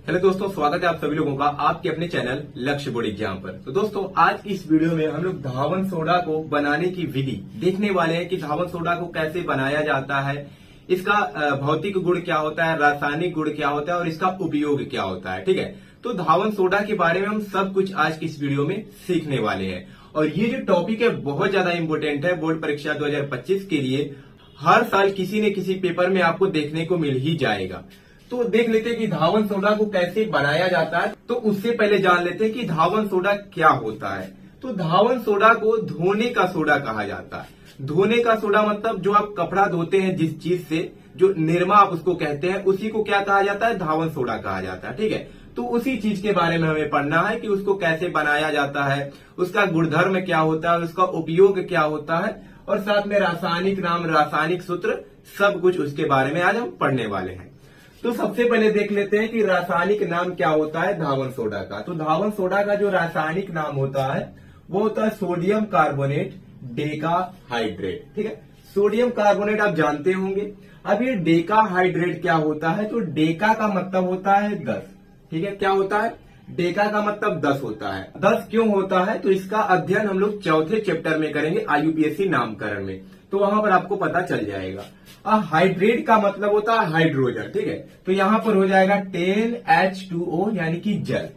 Hello दोस्तों, स्वागत है आप सभी लोगों का आपके अपने चैनल लक्ष्य बोर्ड एग्जाम पर। तो दोस्तों, आज की इस वीडियो में हम लोग धावन सोडा को बनाने की विधि देखने वाले हैं कि धावन सोडा को कैसे बनाया जाता है, इसका भौतिक गुण क्या होता है, रासायनिक गुण क्या होता है और इसका उपयोग क्या होता है। ठीक है, तो धावन सोडा के बारे में हम सब कुछ आज की इस वीडियो में सीखने वाले हैं। और ये जो टॉपिक है बहुत ज्यादा इंपोर्टेंट है बोर्ड परीक्षा 2025 के लिए। हर साल किसी न किसी पेपर में आपको देखने को मिल ही जाएगा। तो देख लेते हैं कि धावन सोडा को कैसे बनाया जाता है। तो उससे पहले जान लेते हैं कि धावन सोडा क्या होता है। तो धावन सोडा को धोने का सोडा कहा जाता है। धोने का सोडा मतलब जो आप कपड़ा धोते हैं जिस चीज से, जो निरमा आप उसको कहते हैं, उसी को क्या कहा जाता है, धावन सोडा कहा जाता है। ठीक है, तो उसी चीज के बारे में हमें पढ़ना है कि उसको कैसे बनाया जाता है, उसका गुणधर्म क्या होता है, उसका उपयोग क्या होता है और साथ में रासायनिक नाम, रासायनिक सूत्र, सब कुछ उसके बारे में आज हम पढ़ने वाले हैं। तो सबसे पहले देख लेते हैं कि रासायनिक नाम क्या होता है धावन सोडा का। तो धावन सोडा का जो रासायनिक नाम होता है वो होता है सोडियम कार्बोनेट डेकाहाइड्रेट। ठीक है, सोडियम कार्बोनेट आप जानते होंगे। अब ये डेकाहाइड्रेट क्या होता है, तो डेका का मतलब होता है 10। ठीक है, क्या होता है, डेका का मतलब 10 होता है। 10 क्यों होता है, तो इसका अध्ययन हम लोग चौथे चैप्टर में करेंगे IUPAC नामकरण में, तो वहां पर आपको पता चल जाएगा। हाइड्रेट का मतलब होता है हाइड्रोजन। ठीक है, तो यहां पर हो जाएगा 10H2O यानी कि जल।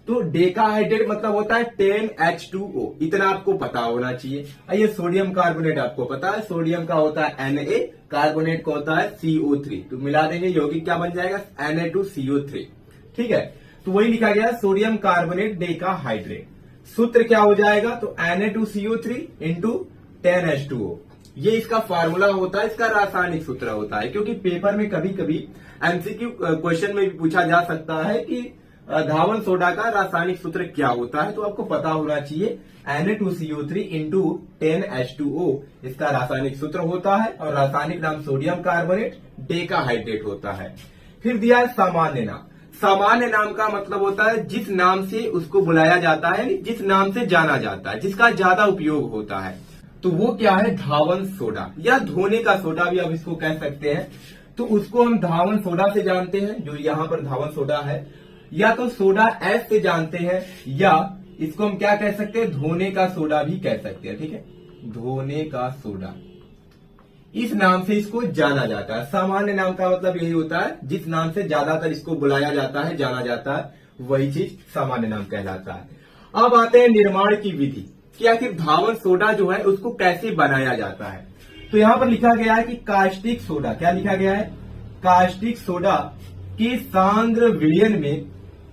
तो डेकाहाइड्रेट मतलब होता है 10H2O, इतना आपको पता होना चाहिए। ये सोडियम कार्बोनेट आपको पता है, सोडियम का होता है Na, कार्बोनेट का होता है CO3, तो मिला देंगे यौगिक क्या बन जाएगा, Na2CO3। ठीक है, तो वही लिखा गया सोडियम कार्बोनेट डेकाहाइड्रेट। सूत्र क्या हो जाएगा, तो Na2CO3 इंटू 10H2O, ये इसका फार्मूला होता है, इसका रासायनिक सूत्र होता है। क्योंकि पेपर में कभी कभी MCQ क्वेश्चन में भी पूछा जा सकता है कि धावन सोडा का रासायनिक सूत्र क्या होता है, तो आपको पता होना चाहिए Na2CO3 इंटू 10H2O इसका रासायनिक सूत्र होता है और रासायनिक नाम सोडियम कार्बोनेट डेकाहाइड्रेट होता है। फिर दिया है सामान्य नाम। सामान्य नाम का मतलब होता है जिस नाम से उसको बुलाया जाता है, यानी जिस नाम से जाना जाता है, जिसका ज्यादा उपयोग होता है। तो वो क्या है, धावन सोडा या धोने का सोडा भी आप इसको कह सकते हैं। तो उसको हम धावन सोडा से जानते हैं, जो यहाँ पर धावन सोडा है, या तो सोडा एस से जानते हैं, या इसको हम क्या कह सकते हैं, धोने का सोडा भी कह सकते हैं। ठीक है, धोने का सोडा, इस नाम से इसको जाना जाता है। सामान्य नाम का मतलब यही होता है जिस नाम से ज्यादातर इसको बुलाया जाता है, जाना जाता है, वही चीज सामान्य नाम कहलाता है। अब आते हैं निर्माण की विधि कि आखिर धावन सोडा जो है उसको कैसे बनाया जाता है। तो यहां पर लिखा गया है कि कास्टिक सोडा, क्या लिखा गया है, कास्टिक सोडा के सांद्र विलयन में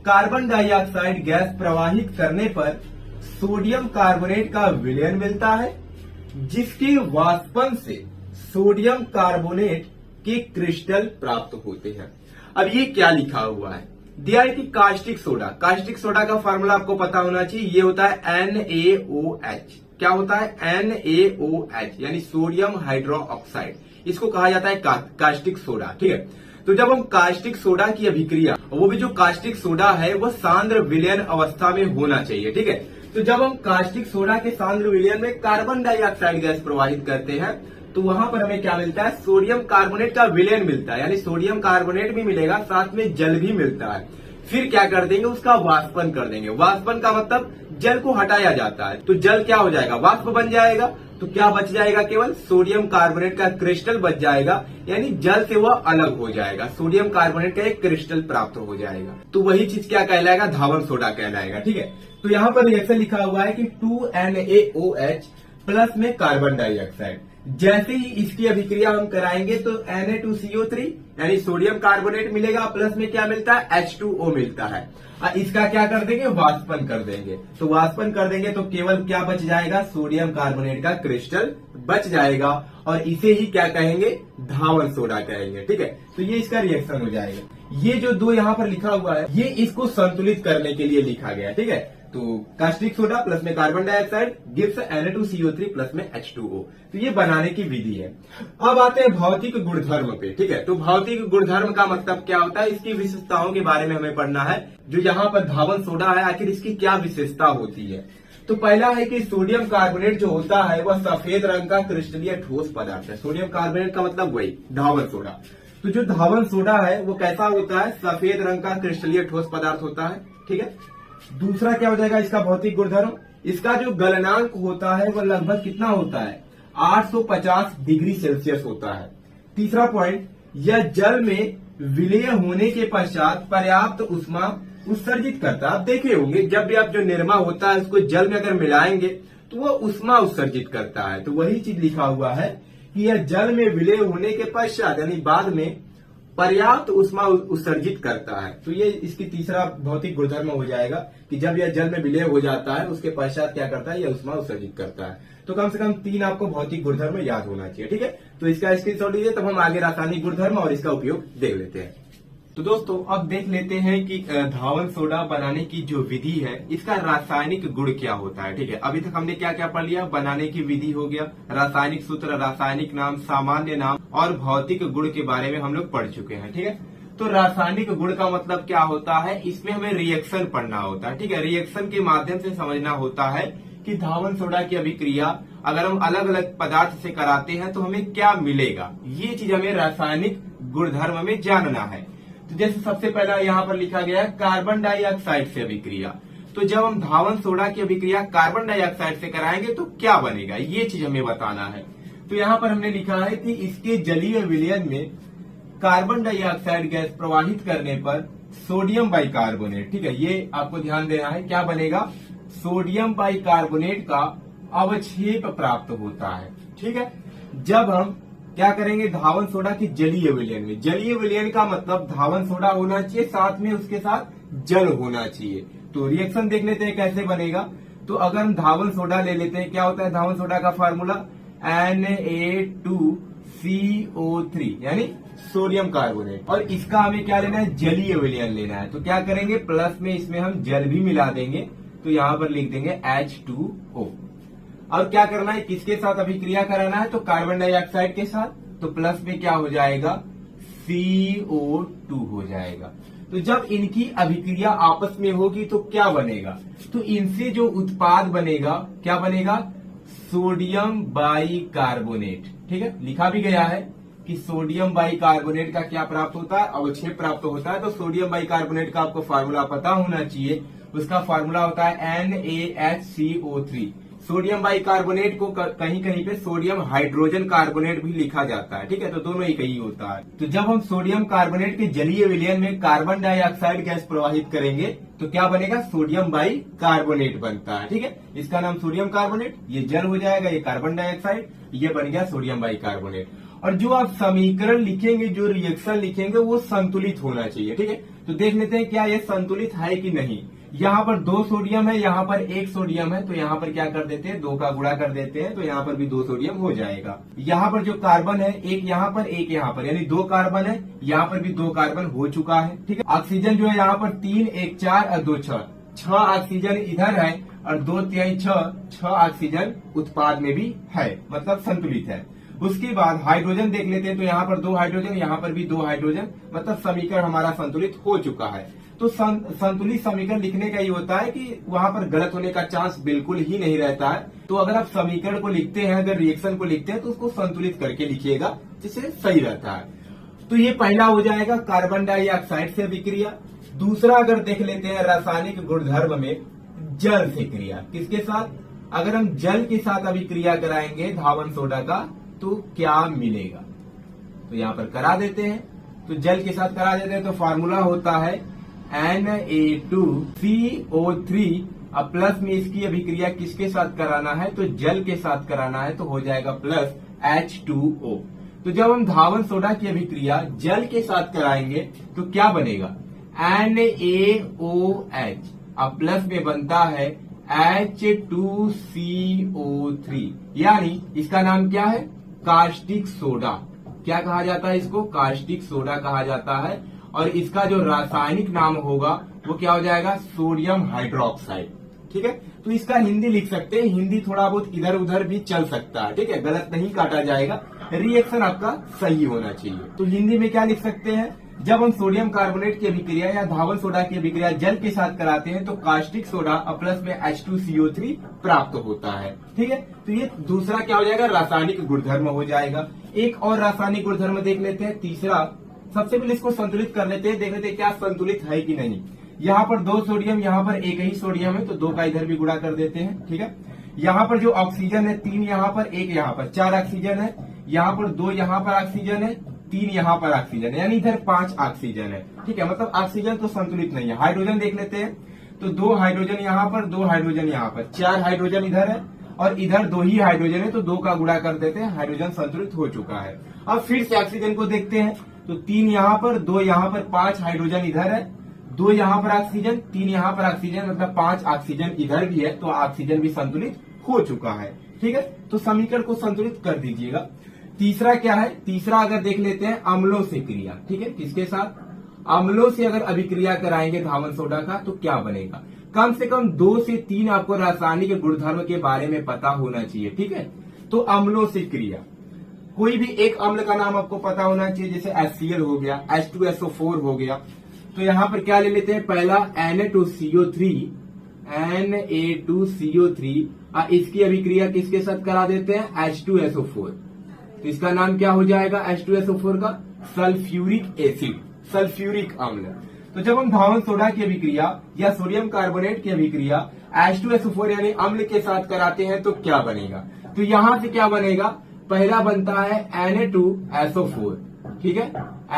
कार्बन डाइऑक्साइड गैस प्रवाहित करने पर सोडियम कार्बोनेट का विलयन मिलता है, जिसके वाष्पन से सोडियम कार्बोनेट के क्रिस्टल प्राप्त होते हैं। अब ये क्या लिखा हुआ है, दिया है कि कास्टिक सोडा, कास्टिक सोडा का फार्मूला आपको पता होना चाहिए, ये होता है NaOH। क्या होता है, NaOH यानी सोडियम हाइड्रोक्साइड, इसको कहा जाता है कास्टिक सोडा। ठीक है, तो जब हम कास्टिक सोडा की अभिक्रिया, वो भी जो कास्टिक सोडा है वो सांद्र विलयन अवस्था में होना चाहिए। ठीक है, तो जब हम कास्टिक सोडा के सांद्र विलयन में कार्बन डाइऑक्साइड गैस प्रवाहित करते हैं तो वहां पर हमें क्या मिलता है, सोडियम कार्बोनेट का विलयन मिलता है, यानी सोडियम कार्बोनेट भी मिलेगा, साथ में जल भी मिलता है। फिर क्या कर देंगे, उसका वाष्पन कर देंगे। वाष्पन का मतलब जल को हटाया जाता है, तो जल क्या हो जाएगा, वाष्प बन जाएगा। तो क्या बच जाएगा, केवल सोडियम कार्बोनेट का क्रिस्टल बच जाएगा, यानी जल से वह अलग हो जाएगा, सोडियम कार्बोनेट का एक क्रिस्टल प्राप्त हो जाएगा। तो वही चीज क्या कहलाएगा, धावन सोडा कहलाएगा। ठीक है, तो यहाँ पर रिएक्शन लिखा हुआ है कि 2NaOH प्लस में कार्बन डाइऑक्साइड, जैसे ही इसकी अभिक्रिया हम कराएंगे तो Na2CO3 यानी सोडियम कार्बोनेट मिलेगा, प्लस में क्या मिलता है, H2O मिलता है। इसका क्या कर देंगे, वाष्पन कर देंगे। तो वाष्पन कर देंगे तो केवल क्या बच जाएगा, सोडियम कार्बोनेट का क्रिस्टल बच जाएगा, और इसे ही क्या कहेंगे, धावन सोडा कहेंगे। ठीक है, तो ये इसका रिएक्शन हो जाएगा। ये जो दो यहाँ पर लिखा हुआ है, ये इसको संतुलित करने के लिए लिखा गया है। ठीक है, तो कास्टिक सोडा प्लस में carbon dioxide gives Na2CO3 plus में H2O। तो ये बनाने की विधि है। अब आते हैं भौतिक गुणधर्म पे। ठीक है, तो भौतिक गुणधर्म का मतलब क्या होता है, इसकी विशेषताओं के बारे में हमें पढ़ना है। जो यहाँ पर धावन सोडा है, आखिर इसकी क्या विशेषता होती है। तो पहला है कि सोडियम कार्बोनेट जो होता है वह सफेद रंग का क्रिस्टलीय ठोस पदार्थ है। सोडियम कार्बोनेट का मतलब वही धावन सोडा। तो जो धावन सोडा है वो कैसा होता है, सफेद रंग का क्रिस्टलीय ठोस पदार्थ होता है। ठीक है, दूसरा क्या हो जाएगा इसका भौतिक गुणधर्म, इसका जो गलनांक होता है वो लगभग कितना होता है, 850 डिग्री सेल्सियस होता है। तीसरा पॉइंट, यह जल में विलय होने के पश्चात पर्याप्त ऊष्मा उत्सर्जित करता है। आप देखे होंगे जब भी आप जो निरमा होता है उसको जल में अगर मिलाएंगे तो वो ऊष्मा उत्सर्जित करता है। तो वही चीज लिखा हुआ है कि यह जल में विलय होने के पश्चात यानी बाद में पर्याप्त ऊष्मा उत्सर्जित करता है। तो ये इसकी तीसरा भौतिक गुणधर्म हो जाएगा कि जब यह जल में विलय हो जाता है उसके पश्चात क्या करता है, यह ऊष्मा उत्सर्जित करता है। तो कम से कम 3 आपको भौतिक गुणधर्म याद होना चाहिए। ठीक है, तो इसका स्क्रीनशॉट लीजिए, तब हम आगे रासायनिक गुणधर्म और इसका उपयोग देख लेते हैं। तो दोस्तों अब देख लेते हैं कि धावन सोडा बनाने की जो विधि है इसका रासायनिक गुण क्या होता है। ठीक है, अभी तक हमने क्या क्या पढ़ लिया, बनाने की विधि हो गया, रासायनिक सूत्र, रासायनिक नाम, सामान्य नाम और भौतिक गुण के बारे में हम लोग पढ़ चुके हैं। ठीक है, तो रासायनिक गुण का मतलब क्या होता है, इसमें हमें रिएक्शन पढ़ना होता है। ठीक है, रिएक्शन के माध्यम से समझना होता है कि धावन सोडा की अभिक्रिया अगर हम अलग अलग पदार्थ से कराते हैं तो हमें क्या मिलेगा, ये चीज हमें रासायनिक गुणधर्म में जानना है। तो जैसे सबसे पहला यहाँ पर लिखा गया है कार्बन डाइऑक्साइड से अभिक्रिया। तो जब हम धावन सोडा की अभिक्रिया कार्बन डाइऑक्साइड से कराएंगे तो क्या बनेगा, ये चीज हमें बताना है। तो यहाँ पर हमने लिखा है कि इसके जलीय विलयन में कार्बन डाइऑक्साइड गैस प्रवाहित करने पर सोडियम बाइकार्बोनेट, ठीक है, ये आपको ध्यान देना है, क्या बनेगा, सोडियम बाइकार्बोनेट का अवक्षेप प्राप्त होता है। ठीक है, जब हम क्या करेंगे, धावन सोडा की जलीय विलयन में, जलीय विलयन का मतलब धावन सोडा होना चाहिए, साथ में उसके साथ जल होना चाहिए। तो रिएक्शन देख लेते हैं कैसे बनेगा। तो अगर हम धावन सोडा ले लेते हैं, क्या होता है धावन सोडा का फार्मूला, Na2CO3 यानी सोडियम कार्बोनेट, और इसका हमें क्या लेना है, जलीय विलयन लेना है। तो क्या करेंगे, प्लस में इसमें हम जल भी मिला देंगे, तो यहाँ पर लिख देंगे H2O। और क्या करना है, किसके साथ अभिक्रिया कराना है, तो कार्बन डाइऑक्साइड के साथ, तो प्लस में क्या हो जाएगा, CO2 हो जाएगा। तो जब इनकी अभिक्रिया आपस में होगी तो क्या बनेगा, तो इनसे जो उत्पाद बनेगा क्या बनेगा, सोडियम बाइकार्बोनेट। ठीक है, लिखा भी गया है कि सोडियम बाइकार्बोनेट का क्या प्राप्त होता है, अवक्षेप प्राप्त होता है। तो सोडियम बाइकार्बोनेट का आपको फार्मूला पता होना चाहिए, उसका फार्मूला होता है NaHCO3। सोडियम बाइकार्बोनेट को कहीं कहीं पे सोडियम हाइड्रोजन कार्बोनेट भी लिखा जाता है। ठीक है, तो दोनों एक ही होता है। तो जब हम सोडियम कार्बोनेट के जलीय विलयन में कार्बन डाइऑक्साइड गैस प्रवाहित करेंगे तो क्या बनेगा, सोडियम बाइकार्बोनेट बनता है। ठीक है, इसका नाम सोडियम कार्बोनेट, ये जल हो जाएगा, ये कार्बन डाइऑक्साइड, ये बन गया सोडियम बाइकार्बोनेट। और जो आप समीकरण लिखेंगे, जो रिएक्शन लिखेंगे वो संतुलित होना चाहिए। ठीक है, तो देख लेते हैं क्या ये संतुलित है कि नहीं। यहाँ पर 2 सोडियम है, यहाँ पर 1 सोडियम है, तो यहाँ पर क्या कर देते हैं, 2 का गुणा कर देते हैं, तो यहाँ पर भी 2 सोडियम हो जाएगा। यहाँ पर जो कार्बन है, एक यहाँ पर एक यहाँ पर, यानी 2 कार्बन है, यहाँ पर भी 2 कार्बन हो चुका है। ठीक है, ऑक्सीजन जो है यहाँ पर 3, 1 4 और 2 6, 6 ऑक्सीजन इधर है और 2 तिहाई 6 ऑक्सीजन उत्पाद में भी है, मतलब संतुलित है। उसके बाद हाइड्रोजन देख लेते हैं, तो यहाँ पर 2 हाइड्रोजन, यहाँ पर भी 2 हाइड्रोजन, मतलब समीकरण हमारा संतुलित हो चुका है। तो संतुलित समीकरण लिखने का ये होता है कि वहां पर गलत होने का चांस बिल्कुल ही नहीं रहता है। तो अगर आप समीकरण को लिखते हैं, अगर रिएक्शन को लिखते हैं तो उसको संतुलित करके लिखिएगा, जिससे सही रहता है। तो ये पहला हो जाएगा कार्बन डाइऑक्साइड से अभिक्रिया। दूसरा अगर देख लेते हैं रासायनिक गुणधर्म में जल से क्रिया, किसके साथ, अगर हम जल के साथ अभिक्रिया कराएंगे धावन सोडा का तो क्या मिलेगा। तो यहाँ पर करा देते हैं, तो जल के साथ करा देते हैं, तो फार्मूला होता है Na2CO3, अब प्लस में इसकी अभिक्रिया किसके साथ कराना है, तो जल के साथ कराना है, तो हो जाएगा प्लस H2O। तो जब हम धावन सोडा की अभिक्रिया जल के साथ कराएंगे तो क्या बनेगा, NaOH, अब प्लस में बनता है H2CO3, यानी इसका नाम क्या है, कास्टिक सोडा। क्या कहा जाता है इसको, कास्टिक सोडा कहा जाता है। और इसका जो रासायनिक नाम होगा वो क्या हो जाएगा, सोडियम हाइड्रोक्साइड। ठीक है, तो इसका हिंदी लिख सकते हैं, हिंदी थोड़ा बहुत इधर उधर भी चल सकता है। ठीक है, गलत नहीं काटा जाएगा, रिएक्शन आपका सही होना चाहिए। तो हिंदी में क्या लिख सकते हैं, जब हम सोडियम कार्बोनेट की अभिक्रिया या धावन सोडा की अभिक्रिया जल के साथ कराते हैं तो कास्टिक सोडा और प्लस में H2CO3 प्राप्त होता है। ठीक है, तो ये दूसरा क्या हो जाएगा, रासायनिक गुणधर्म हो जाएगा। एक और रासायनिक गुणधर्म देख लेते हैं, तीसरा सबसे पहले इसको संतुलित कर लेते हैं, देख लेते हैं क्या संतुलित है कि नहीं। यहाँ पर 2 सोडियम, यहाँ पर एक ही सोडियम है, तो 2 का इधर भी गुणा कर देते हैं, ठीक है। यहाँ पर जो ऑक्सीजन है 3 यहाँ पर, 1 यहाँ पर, 4 ऑक्सीजन है। यहाँ पर 2 यहाँ पर ऑक्सीजन है, 3 यहाँ पर ऑक्सीजन है, यानी इधर 5 ऑक्सीजन है, ठीक है। मतलब ऑक्सीजन तो संतुलित नहीं है। हाइड्रोजन देख लेते हैं, तो 2 हाइड्रोजन यहाँ पर, 2 हाइड्रोजन यहाँ पर, 4 हाइड्रोजन इधर है और इधर 2 ही हाइड्रोजन है, तो 2 का गुणा कर देते हैं, हाइड्रोजन संतुलित हो चुका है। अब फिर से ऑक्सीजन को देखते हैं, तो 3 यहाँ पर, 2 यहाँ पर, 5 हाइड्रोजन इधर है, 2 यहाँ पर ऑक्सीजन, 3 यहाँ पर ऑक्सीजन, मतलब 5 ऑक्सीजन इधर भी है, तो ऑक्सीजन भी संतुलित हो चुका है, ठीक है। तो समीकरण को संतुलित कर दीजिएगा। तीसरा क्या है, तीसरा अगर देख लेते हैं अम्लों से क्रिया, ठीक है। किसके साथ, अम्लों से अगर अभिक्रिया कराएंगे धावन सोडा का तो क्या बनेगा। कम से कम 2 से 3 आपको रासायनिक गुणधर्म के बारे में पता होना चाहिए, ठीक है। तो अम्लों से क्रिया, कोई भी एक अम्ल का नाम आपको पता होना चाहिए, जैसे HCl हो गया, H2SO4 हो गया। तो यहाँ पर क्या ले लेते हैं, पहला Na2CO3, इसकी अभिक्रिया किसके साथ करा देते हैं, H2SO4। तो इसका नाम क्या हो जाएगा, H2SO4 का सल्फ्यूरिक एसिड, सल्फ्यूरिक अम्ल। तो जब हम धावन सोडा की अभिक्रिया या सोडियम कार्बोनेट की अभिक्रिया H2SO4 यानी अम्ल के साथ कराते हैं तो क्या बनेगा। तो यहाँ से क्या बनेगा, पहला बनता है Na2SO4, ठीक है।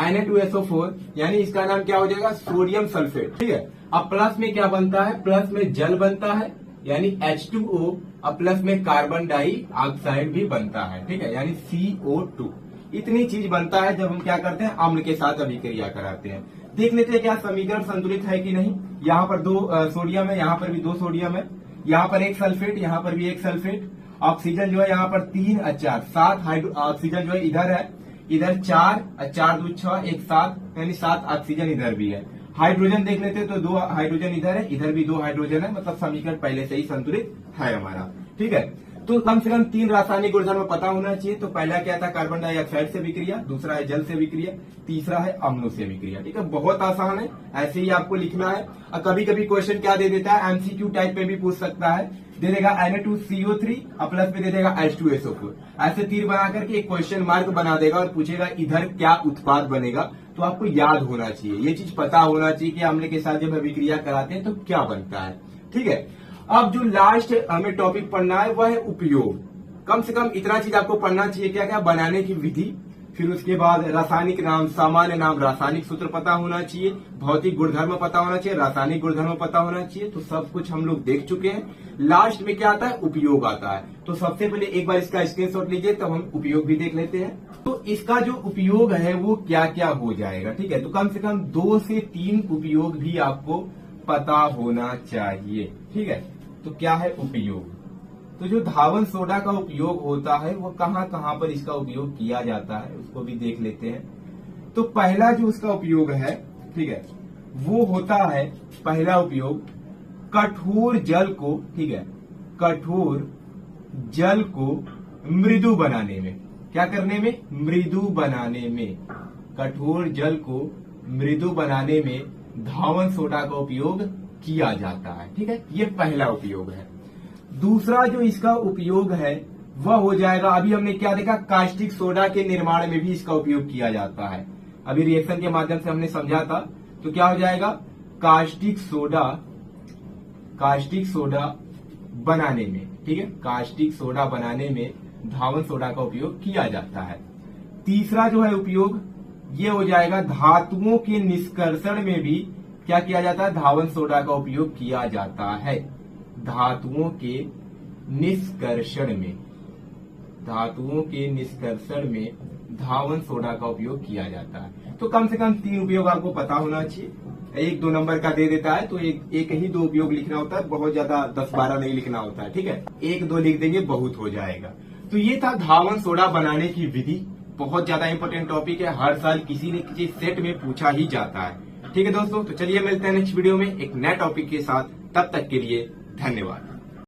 Na2SO4 यानी इसका नाम क्या हो जाएगा, सोडियम सल्फेट, ठीक है। अब प्लस में क्या बनता है, प्लस में जल बनता है यानी H2O, और प्लस में कार्बन डाइऑक्साइड भी बनता है, ठीक है, यानी CO2। इतनी चीज बनता है जब हम क्या करते हैं, अम्ल के साथ अभिक्रिया कराते हैं। देख लेते हैं क्या समीकरण संतुलित है कि नहीं। यहाँ पर 2 सोडियम है, यहाँ पर भी 2 सोडियम है, यहाँ पर 1 सल्फेट, यहाँ पर भी 1 सल्फेट। ऑक्सीजन जो है यहाँ पर 3 और 4, 7 ऑक्सीजन जो है इधर है, इधर 4 और 4 2 6, 1 7, यानी 7 ऑक्सीजन इधर भी है। हाइड्रोजन देख लेते हैं, तो 2 हाइड्रोजन इधर है, इधर भी 2 हाइड्रोजन है, मतलब समीकरण पहले से ही संतुलित है हमारा, ठीक है। तो कम से कम 3 रासायनिक गुणधर्म पता होना चाहिए। तो पहला क्या था, कार्बन डाइऑक्साइड से विक्रिया, दूसरा है जल से विक्रिया, तीसरा है अम्लों से विक्रिया, ठीक है। बहुत आसान है, ऐसे ही आपको लिखना है। और कभी कभी क्वेश्चन क्या दे देता है, MCQ टाइप पे भी पूछ सकता है, दे देगा Na2CO3 और प्लस में दे देगा H2SO4, ऐसे तीर बना करके एक क्वेश्चन मार्क बना देगा और पूछेगा इधर क्या उत्पाद बनेगा। तो आपको याद होना चाहिए, ये चीज पता होना चाहिए कि अम्ल के साथ जब अभिक्रिया कराते हैं तो क्या बनता है, ठीक है। अब जो लास्ट हमें टॉपिक पढ़ना है वह है उपयोग। कम से कम इतना चीज आपको पढ़ना चाहिए, क्या क्या, बनाने की विधि, फिर उसके बाद रासायनिक नाम, सामान्य नाम, रासायनिक सूत्र पता होना चाहिए, भौतिक गुणधर्म पता होना चाहिए, रासायनिक गुणधर्म पता होना चाहिए। तो सब कुछ हम लोग देख चुके हैं। लास्ट में क्या आता है, उपयोग आता है। तो सबसे पहले एक बार इसका स्क्रीनशॉट लीजिए, तब हम उपयोग भी देख लेते हैं। तो इसका जो उपयोग है वो क्या क्या हो जाएगा, ठीक है। तो कम से कम 2 से 3 उपयोग भी आपको पता होना चाहिए, ठीक है। तो क्या है उपयोग, तो जो धावन सोडा का उपयोग होता है वो कहाँ कहाँ पर इसका उपयोग किया जाता है उसको भी देख लेते हैं। तो पहला जो उसका उपयोग है, ठीक है, वो होता है, पहला उपयोग कठोर जल को, ठीक है, कठोर जल को मृदु बनाने में, क्या करने में, मृदु बनाने में, कठोर जल को मृदु बनाने में धावन सोडा का उपयोग किया जाता है, ठीक है। ये पहला उपयोग है। दूसरा जो इसका उपयोग है वह हो जाएगा, अभी हमने क्या देखा, कास्टिक सोडा के निर्माण में भी इसका उपयोग किया जाता है। अभी रिएक्शन के माध्यम से हमने समझा था। तो क्या हो जाएगा, कास्टिक सोडा बनाने में, ठीक है, कास्टिक सोडा बनाने में धावन सोडा का उपयोग किया जाता है। तीसरा जो है उपयोग ये हो जाएगा, धातुओं के निष्कर्षण में भी क्या किया जाता है, धावन सोडा का उपयोग किया जाता है। धातुओं के निष्कर्षण में, धातुओं के निष्कर्षण में धावन सोडा का उपयोग किया जाता है। तो कम से कम 3 उपयोग आपको पता होना चाहिए। 1-2 नंबर का दे देता है तो एक ही 2 उपयोग लिखना होता है, बहुत ज्यादा 10-12 नहीं लिखना होता है, ठीक है। 1-2 लिख देंगे बहुत हो जाएगा। तो ये था धावन सोडा बनाने की विधि। बहुत ज्यादा इंपॉर्टेंट टॉपिक है, हर साल किसी न किसी सेट में पूछा ही जाता है, ठीक है दोस्तों। तो चलिए मिलते हैं नेक्स्ट वीडियो में एक नए टॉपिक के साथ, तब तक के लिए धन्यवाद।